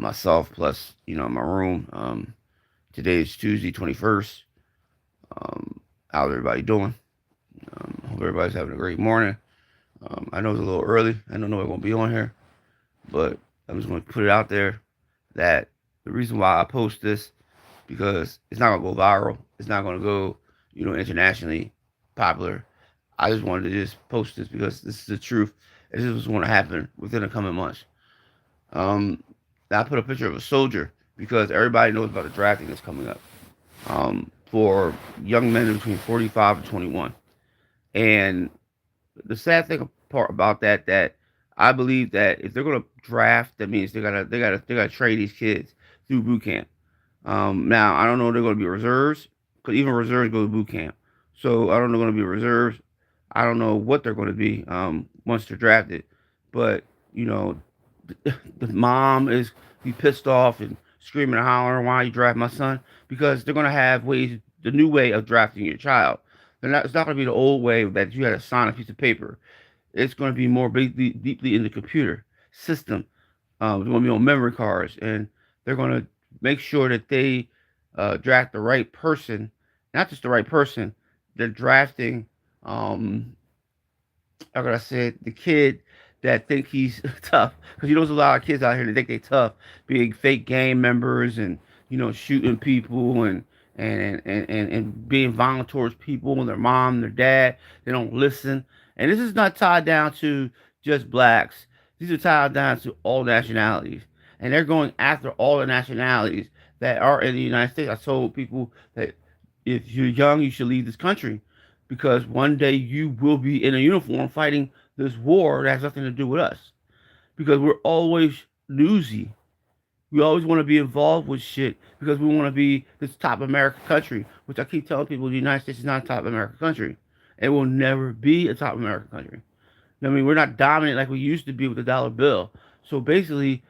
myself plus my room. Today is Tuesday 21st. How's everybody doing? Hope everybody's having a great morning. I know it's a little early. I don't know we're gonna be on here, but I'm just gonna put it out there that the reason why I post this because it's not gonna go viral. It's not gonna go internationally popular. I just wanted to just post this because this is the truth. And this is what's going to happen within the coming months. Um, I put a picture of a soldier because everybody knows about the drafting that's coming up for young men between 45 and 21. And the sad thing part about that I believe that if they're going to draft, that means they gotta train these kids through boot camp. Now I don't know if they're going to be reserves because even reserves go to boot camp. So I don't know if they're going to be reserves. I don't know what they're going to be once they're drafted, but you know the mom is be pissed off and screaming and hollering, why you draft my son? Because they're gonna have ways, the new way of drafting your child. It's not gonna be the old way that you had to sign a piece of paper. It's gonna be more deeply in the computer system. It's gonna be on memory cards, and they're gonna make sure that they draft the right person, not just the right person. They're drafting um, how can I say it, the kid that think he's tough because there's a lot of kids out here that think they tough, being fake gang members and shooting people and being violent towards people and their mom, and their dad. They don't listen, and this is not tied down to just blacks. These are tied down to all nationalities, and they're going after all the nationalities that are in the United States. I told people that if you're young, you should leave this country because one day you will be in a uniform fighting this war that has nothing to do with us. Because we're always newsy. We always want to be involved with shit because we want to be this top American country, which I keep telling people the United States is not a top American country. It will never be a top American country. I mean, we're not dominant like we used to be with the dollar bill. So basically,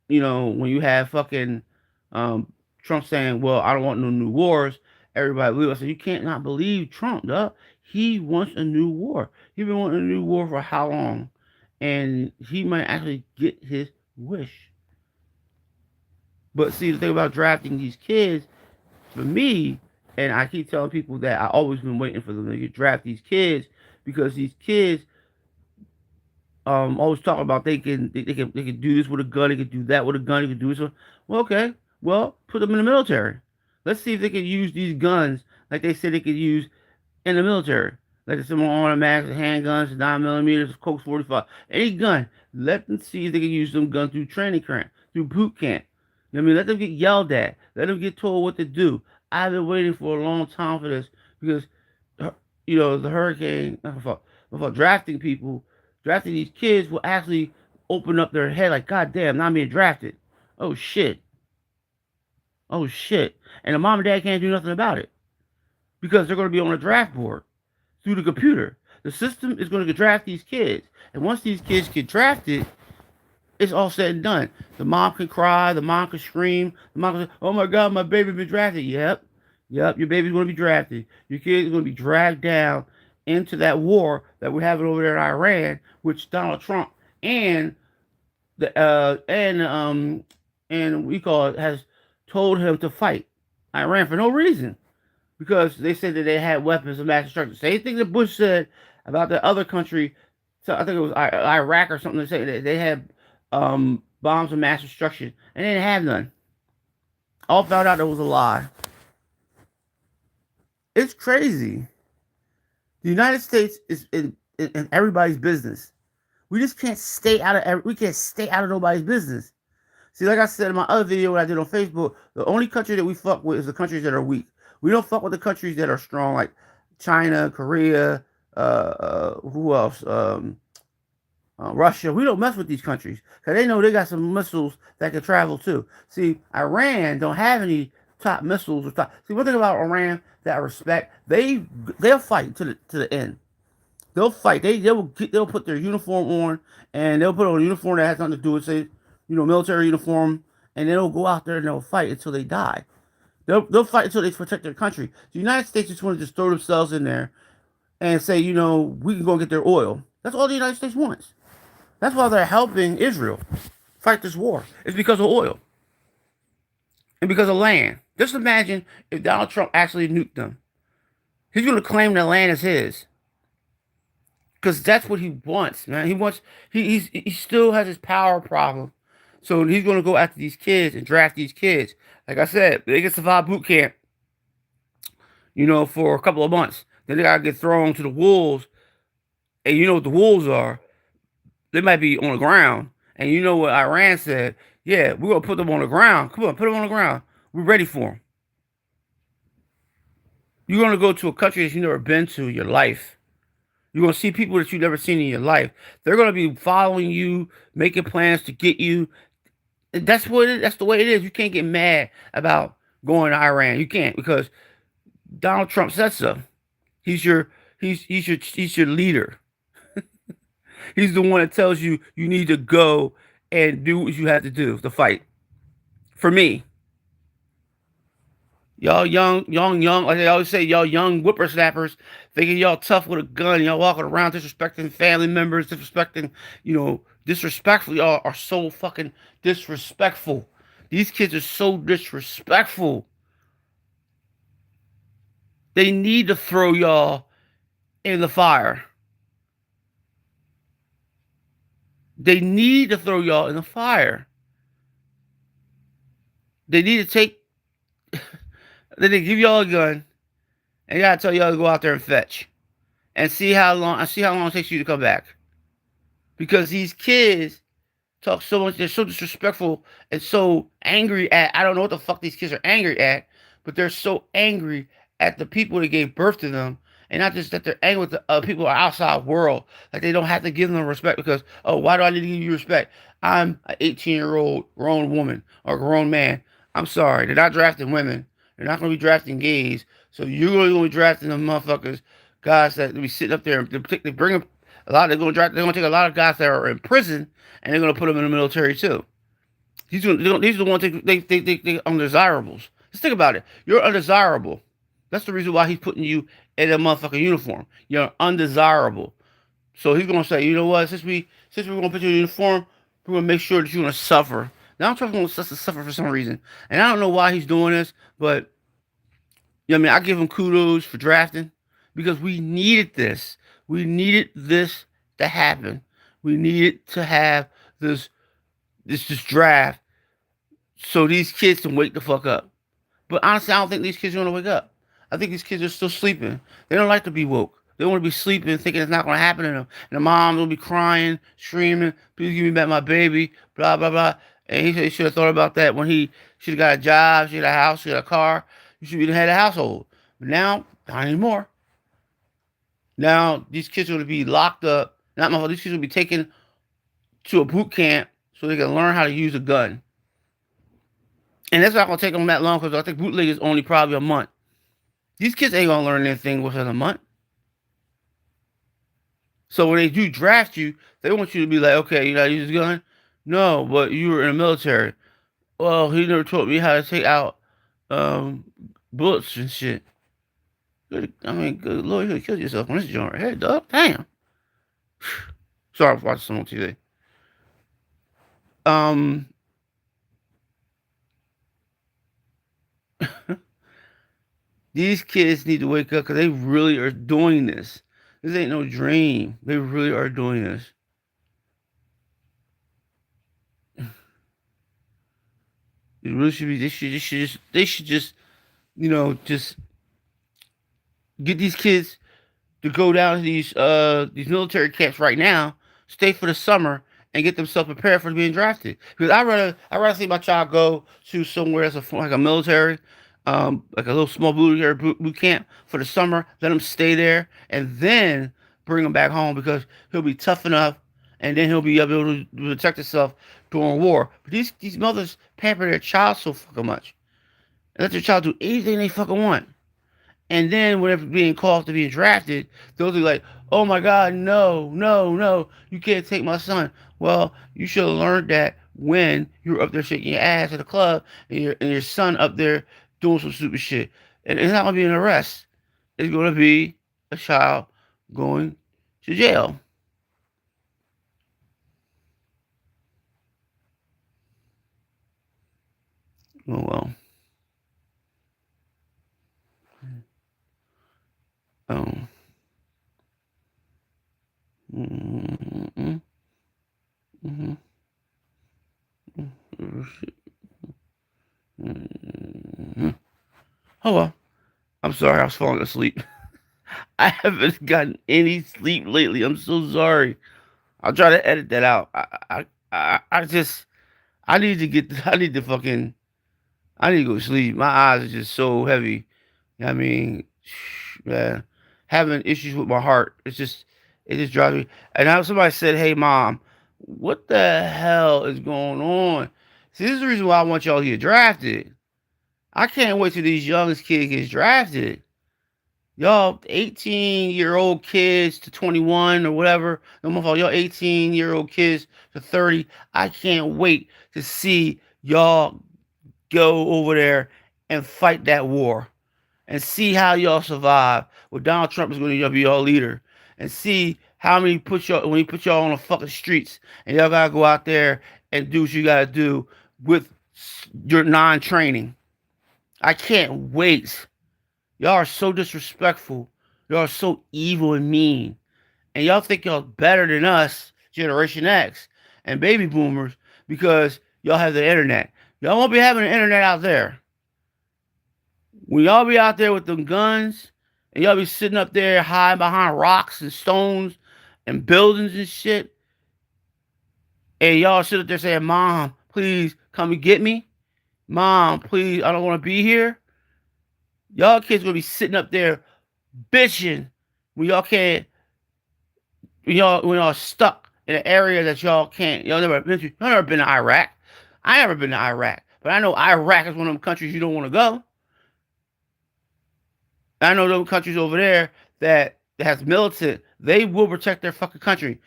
when you have fucking Trump saying, "Well, I don't want no new wars," everybody believes. I said, "You can't not believe Trump, duh. He wants a new war. He's been wanting a new war for how long? And he might actually get his wish." But see, the thing about drafting these kids, for me, and I keep telling people that I always been waiting for them to draft these kids because these kids always talk about they can do this with a gun, they can do that with a gun, they can do this. Well, okay, well, put them in the military. Let's see if they can use these guns like they said they could use in the military. Like some automatics, handguns, 9 millimeters, Colt 45, any gun. Let them see if they can use them guns through training camp, through boot camp. You know what I mean? Let them get yelled at. Let them get told what to do. I've been waiting for a long time for this because, the hurricane, I drafting people, drafting these kids will actually open up their head like, God damn, now I'm being drafted. Oh shit. Oh shit. And the mom and dad can't do nothing about it because they're going to be on a draft board through the computer. The system is going to draft these kids. And once these kids get drafted, it's all said and done. The mom can cry, the mom can scream, the mom can say, "Oh my God, my baby's been drafted." Yep. Yep, your baby's going to be drafted. Your kid is going to be dragged down into that war that we're having over there in Iran, which Donald Trump and the and we call it has told him to fight Iran for no reason because they said that they had weapons of mass destruction. Same thing that Bush said about the other country. So I think it was Iraq or something. They said that they had bombs of mass destruction, and they didn't have none. All found out it was a lie. It's crazy. The United States is in everybody's business. We just can't stay out of we can't stay out of nobody's business. See, like I said in my other video what I did on Facebook, the only country that we fuck with is the countries that are weak. We don't fuck with the countries that are strong, like China, Korea, who else? Russia. We don't mess with these countries because they know they got some missiles that can travel too. See, Iran don't have any top missiles or top. See, one thing about Iran that I respect, they'll fight to the end. They'll fight. They'll put their uniform on and they'll put on a uniform that has nothing to do with say, military uniform, and they'll go out there and they'll fight until they die. They'll fight until they protect their country. The United States just want to just throw themselves in there and say, we can go get their oil. That's all the United States wants. That's why they're helping Israel fight this war. It's because of oil. and because of land. Just imagine if Donald Trump actually nuked them. He's going to claim that land is his because that's what he wants, man. He wants he still has his power problem, so he's going to go after these kids and draft these kids. Like I said, they can survive boot camp, for a couple of months. Then they gotta get thrown to the wolves, and you know what the wolves are? They might be on the ground, and you know what Iran said? Yeah, we're gonna put them on the ground. Come on, put them on the ground. We're ready for them. You're gonna go to a country that you've never been to in your life. You're gonna see people that you've never seen in your life. They're gonna be following you, making plans to get you. That's what it, that's the way it is. You can't get mad about going to Iran. You can't because Donald Trump said so. He's your he's your leader. He's the one that tells you you need to go and do what you have to do to fight. For me, y'all young, like they always say, y'all young whippersnappers, thinking y'all tough with a gun, y'all walking around disrespecting family members, disrespecting, disrespectful. Y'all are so fucking disrespectful. These kids are so disrespectful. They need to throw y'all in the fire. They need to throw y'all in the fire. They need to take. Then they give y'all a gun, and you gotta tell y'all to go out there and fetch, and see how long it takes you to come back. Because these kids talk so much, they're so disrespectful and so angry at. I don't know what the fuck these kids are angry at, but they're so angry at the people that gave birth to them, and not just that they're angry with the people outside world. Like they don't have to give them respect because why do I need to give you respect? I'm an 18-year-old grown woman or grown man. I'm sorry, they're not drafting women. They're not going to be drafting gays. So you're going to be drafting the motherfuckers, guys that be sitting up there. They bring them a lot. They're going to take a lot of guys that are in prison, and they're going to put them in the military too. These are the ones they undesirables. Just think about it. You're undesirable. That's the reason why he's putting you in a motherfucking uniform. You're undesirable. So he's gonna say, you know what? Since we're gonna put you in a uniform, we're gonna make sure that you're gonna suffer. Now I'm trying to suffer for some reason, and I don't know why he's doing this, but I give him kudos for drafting because we needed this. We needed this to happen. We needed to have this this draft so these kids can wake the fuck up. But honestly, I don't think these kids are gonna wake up. I think these kids are still sleeping. They don't like to be woke. They want to be sleeping, thinking it's not gonna happen to them. And the mom will be crying, screaming, "Please give me back my baby." Blah blah blah. And he should have thought about that when he should have got a job, should have a house, should have a car. You should have had a household. But now, not anymore. Now these kids are gonna be locked up. Not my fault. These kids will be taken to a boot camp so they can learn how to use a gun. And that's not gonna take them that long because I think bootleg is only probably a month. These kids ain't gonna learn anything within a month. So when they do draft you, they want you to be like, okay, you know how to use a gun? No, but you were in the military. Well, he never taught me how to take out um, bullets and shit. Good lord, you could have killed yourself on this joint right here, dog. Damn. Sorry for watching some on TV. Um, these kids need to wake up because they really are doing this. This ain't no dream. They really are doing this. It really should be. They should just just get these kids to go down to these military camps right now, stay for the summer, and get themselves prepared for being drafted. Because I rather see my child go to somewhere that's like a military, like a little small boot camp for the summer. Let him stay there, and then bring him back home because he'll be tough enough, and then he'll be able to protect himself during war. But these mothers pamper their child so fucking much, and let their child do anything they fucking want. And then whenever being called to being drafted, they'll be like, "Oh my God, no, no, no! You can't take my son." Well, you should have learned that when you were up there shaking your ass at the club, and your son up there doing some stupid shit. And it's not gonna be an arrest. It's gonna be a child going to jail. Oh well. Oh well. I'm sorry, I was falling asleep. I haven't gotten any sleep lately. I'm so sorry. I'll try to edit that out. I just I need to get I need to fucking I need to go to sleep. My eyes are just so heavy. I mean, man, having issues with my heart. It just drives me. And now somebody said, "Hey, mom, what the hell is going on?" See, this is the reason why I want y'all to get drafted. I can't wait till these youngest kids get drafted. Y'all 18-year-old kids to 21 or whatever. No more y'all 18-year-old kids to 30. I can't wait to see y'all go over there and fight that war and see how y'all survive. Well, Donald Trump is going to be y'all leader, and see how many put y'all when he put y'all on the fucking streets, and y'all gotta go out there and do what you gotta do with your non-training. I can't wait. Y'all are so disrespectful. Y'all are so evil and mean, and y'all think y'all better than us, Generation X and baby boomers, because y'all have the internet. Y'all won't be having the internet out there. When y'all be out there with them guns and y'all be sitting up there hiding behind rocks and stones and buildings and shit, and y'all sit up there saying, "Mom, please come and get me. Mom, please, I don't want to be here." Y'all kids gonna be sitting up there bitching when y'all can't, when y'all stuck in an area that y'all can't. Y'all never been to. Y'all never been to Iraq. I never been to Iraq, but I know Iraq is one of them countries you don't want to go. I know those countries over there that has militant, they will protect their fucking country.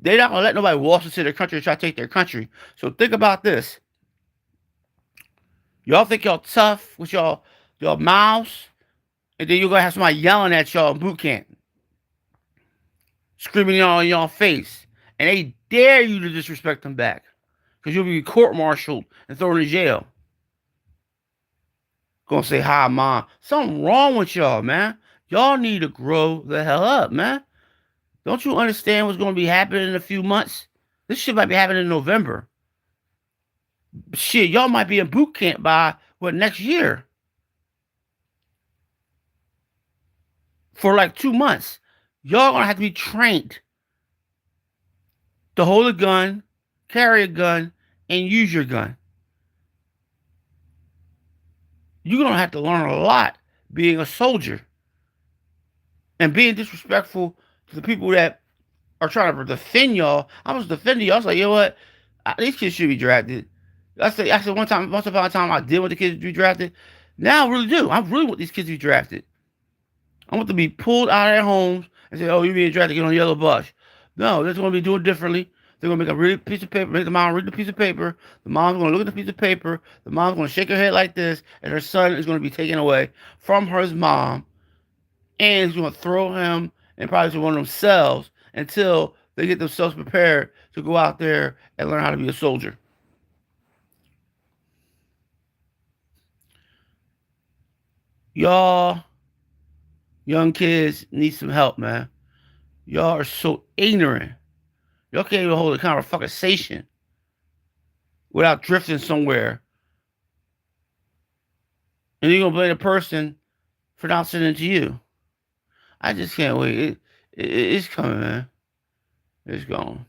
They're not gonna let nobody walk into their country and try to take their country. So think about this. Y'all think y'all tough with y'all mouths, and then you're gonna have somebody yelling at y'all in boot camp, screaming y'all in y'all face, and they dare you to disrespect them back, because you'll be court-martialed and thrown in jail. Gonna say hi, mom. Something wrong with y'all, man. Y'all need to grow the hell up, man. Don't you understand what's going to be happening in a few months? This shit might be happening in November. Shit, y'all might be in boot camp by what, next year for like 2 months. Y'all gonna have to be trained to hold a gun, carry a gun, and use your gun. You're gonna have to learn a lot being a soldier and being disrespectful to the people that are trying to defend y'all. I was defending y'all. I was like, you know what? These kids should be drafted. I said one time, once upon a time, I did want the kids to be drafted. Now I really do. I really want these kids to be drafted. I want them to be pulled out of their homes and say, "Oh, you're being drafted. Get on the yellow bus." No, they're going to be doing differently. They're going to make a real piece of paper. Make the mom read the piece of paper. The mom's going to look at the piece of paper. The mom's going to shake her head like this, and her son is going to be taken away from his mom, and he's going to throw him and probably to one of themselves until they get themselves prepared to go out there and learn how to be a soldier. Y'all, young kids, need some help, man. Y'all are so ignorant. Y'all can't even hold a conversation without drifting somewhere. And you're going to blame the person for not sending it to you. I just can't wait. It's coming, man. It's gone.